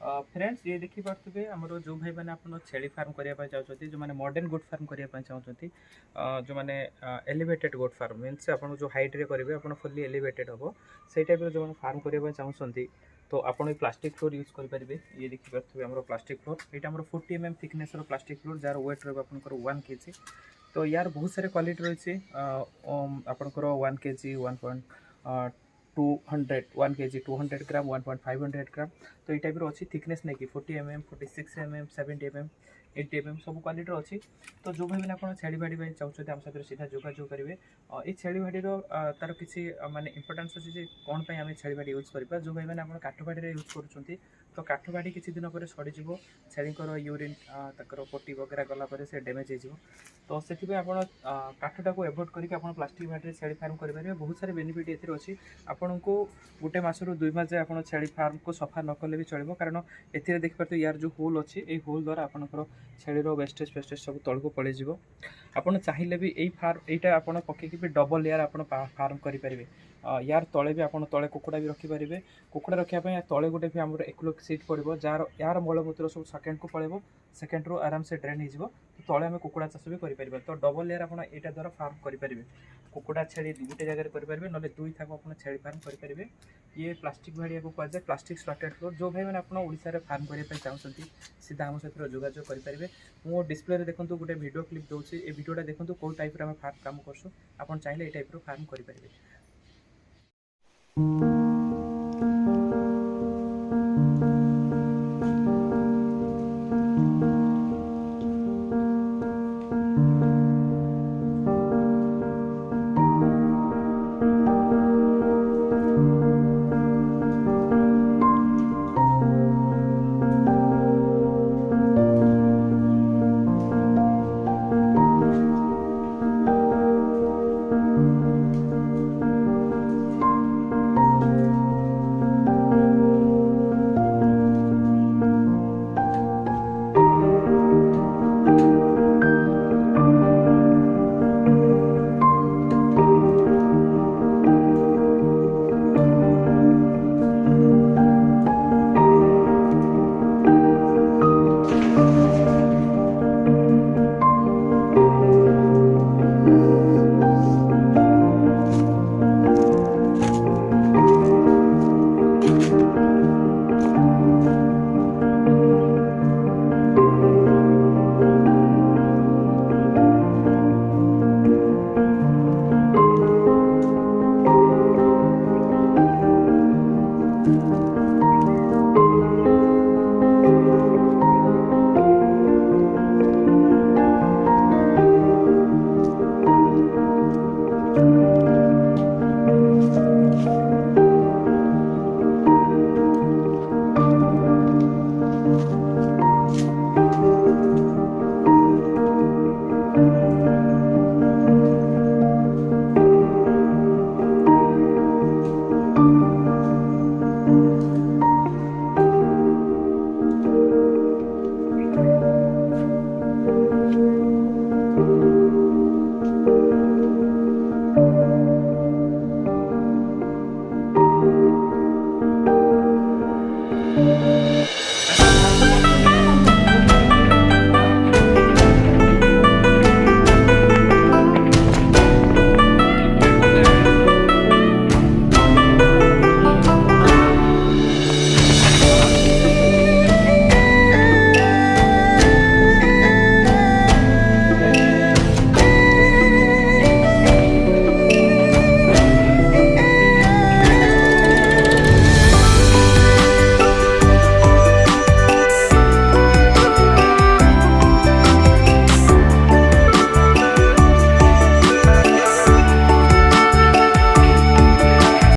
Friends ये देखी पारे आमर जो भाई मैंने आप छेली फार्म करने चाहते जो मैंने मॉडर्न गोट फार्म करने चाहते जो मैंने एलिवेटेड गोट फार्म मीन्स आप जो हाइट रे करेंगे आप फुल्ली एलिवेटेड हम से टाइप जो मैंने फार्म करने चाहते तो आप प्लास्टिक फ्लोर यूज करेंगे। ये देखी पारे आम प्लास्टिक फ्लोर यहाँ 40 mm थिकनेस प्लास्टिक फ्लोर जार वेट रहा 1 kg। तो यार बहुत सारे क्वालिटी रही आपंकर 1 kg 1.200 1 kg 200 ग्राम 1.500 ग्राम। तो ये टाइप अच्छी थिकनेस नहीं कि 40 mm 46 mm 70 mm 80 mm सब क्वालिटी अच्छी। तो जो भाई मैंने आप छेली भाड़ी चाहते आम सहित सीधा जोगाजोग करेंगे। ये छेली भाड़ी तार किसी माने इंपोर्टेंस अच्छी कौन पर आम छेली भाड़ी यूज करवा। जो भाई मैंने आप काठ भाड़ी यूज कर तो काठ भाड़ी किसी दिन पर सड़ीज छेलीकर यूरिन तर पोटी वगैरह गलापर से डैमेज हो। तो से आप काठटा को एभोड करके प्लास्टिक भाड़ी छेली फार्म करेंगे। बहुत सारे बेनिफिट ये अच्छी आपन को गोटे मसरू 2 मास जाए आप छेली फार्म को सफा न कले भी चलो कारण ए देखिए यार जो होल अच्छी ये होल द्वारा आपंकर छेलीर वेस्टेज फेस्टेज सब तौक पलैज। आपड़ चाहिए भी यही फार्म यहाँ आप पकईकि भी डबल लेयर आप फार्म करेंगे। यार तले भी आप तले कुकुड़ा भी रखिपारे। कुकुड़ा रखापी तले गोटे भी आम एक सीट पड़ो जार यार मलमूत्र सब सेकेंड को पड़े सेकेंड रू आराम से ड्रेन हो तले आम कुकुड़ा चाष भी करें। तो डबल लेयर आप द्वारा फार्म करेंगे। कुकुड़ा छेली गोटे जगह करेंगे ना 2 था आप छेली फार्म करेंगे। ये प्लास्टिक भाड़िया को कहुए प्लास्टिक स्टार्टेड फ्लोर। जो भाई मैंने आप ओडिशा फार्म करने चाहते सीधा आम सहित जोगाजोग करेंगे। मो डिस्प्ले देखो गोटे वीडियो क्लिप दूसरी ये वीडियोटा देखो कौ टाइप फार्म काम करसु आप चाहिए ये टाइप फार्म करेंगे।